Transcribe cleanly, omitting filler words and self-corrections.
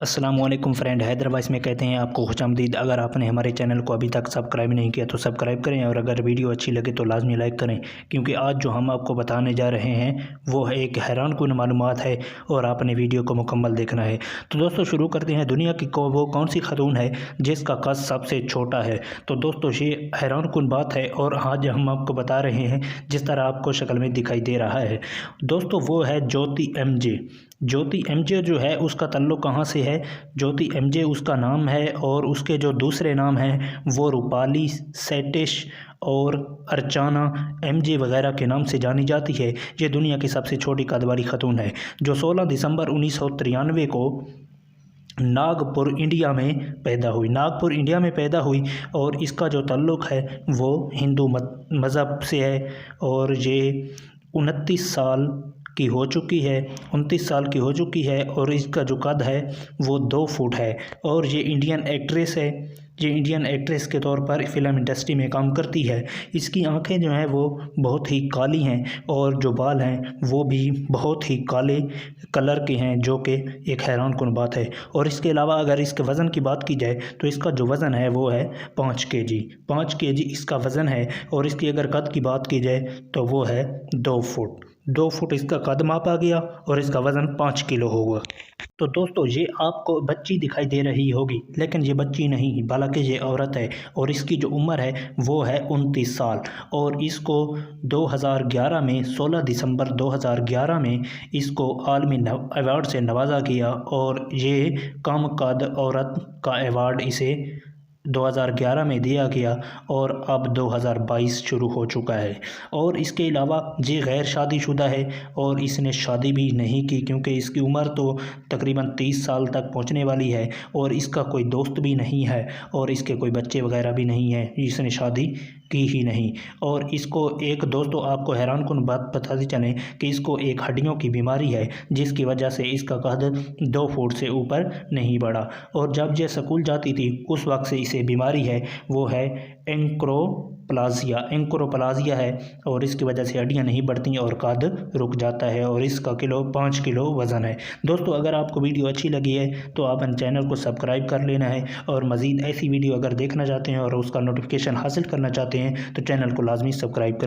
अस्सलाम वालेकुम फ्रेंड, हैदराबाद में कहते हैं आपको खुशामदीद। अगर आपने हमारे चैनल को अभी तक सब्सक्राइब नहीं किया तो सब्सक्राइब करें और अगर वीडियो अच्छी लगे तो लाजमी लाइक करें, क्योंकि आज जो हम आपको बताने जा रहे हैं वो है एक हैरानकुन मालूमात है और आपने वीडियो को मुकम्मल देखना है। तो दोस्तों शुरू करते हैं। दुनिया की वो कौन सी खतून है जिसका कद सबसे छोटा है? तो दोस्तों ये हैरानकुन बात है और आज हम आपको बता रहे हैं जिस तरह आपको शक्ल में दिखाई दे रहा है। दोस्तों वो है ज्योति एमजे। ज्योति एमजे जो है उसका तल्लुक़ कहाँ से है? ज्योति एमजे उसका नाम है और उसके जो दूसरे नाम हैं वो रूपाली, सैटिश और अर्चाना एमजे वगैरह के नाम से जानी जाती है। ये दुनिया की सबसे छोटी कद वाली खतून है जो 16 दिसंबर 1993 को नागपुर इंडिया में पैदा हुई। नागपुर इंडिया में पैदा हुई और इसका जो ताल्लुक़ है वो हिंदू मज़हब से है और ये 29 साल की हो चुकी है 29 साल की हो चुकी है और इसका जो कद है वो 2 फुट है और ये इंडियन एक्ट्रेस है। ये इंडियन एक्ट्रेस के तौर पर फ़िल्म इंडस्ट्री में काम करती है। इसकी आंखें जो हैं वो बहुत ही काली हैं और जो बाल हैं वो भी बहुत ही काले कलर के हैं, जो कि एक हैरानकुन बात है। और इसके अलावा अगर इसके वज़न की बात की जाए तो इसका जो वज़न है वो है 5 केजी। 5 केजी इसका वज़न है और इसकी अगर कद की बात की जाए तो वो है 2 फुट। 2 फुट इसका कद मापा गया और इसका वज़न 5 किलो होगा। तो दोस्तों ये आपको बच्ची दिखाई दे रही होगी, लेकिन ये बच्ची नहीं बल्कि ये औरत है और इसकी जो उम्र है वो है 29 साल और इसको 2011 में 16 दिसंबर 2011 में इसको आलमी अवार्ड से नवाजा गया और ये कम कद औरत का अवार्ड इसे 2011 में दिया गया और अब 2022 शुरू हो चुका है। और इसके अलावा ये गैर शादीशुदा है और इसने शादी भी नहीं की, क्योंकि इसकी उम्र तो तकरीबन 30 साल तक पहुंचने वाली है और इसका कोई दोस्त भी नहीं है और इसके कोई बच्चे वगैरह भी नहीं हैं। इसने शादी की ही नहीं। और इसको एक दोस्तों आपको हैरानकुन बात बताते चलें कि इसको एक हड्डियों की बीमारी है जिसकी वजह से इसका कद 2 फुट से ऊपर नहीं बढ़ा और जब ये स्कूल जाती थी उस वक्त से इसे बीमारी है, वो है एंक्रोप्लाजिया है और इसकी वजह से हड्डियां नहीं बढ़ती और कद रुक जाता है और इसका 5 किलो वज़न है। दोस्तों अगर आपको वीडियो अच्छी लगी है तो आप चैनल को सब्सक्राइब कर लेना है और मज़ीद ऐसी वीडियो अगर देखना चाहते हैं और उसका नोटिफिकेशन हासिल करना चाहते हैं तो चैनल को लाजमी सब्सक्राइब कर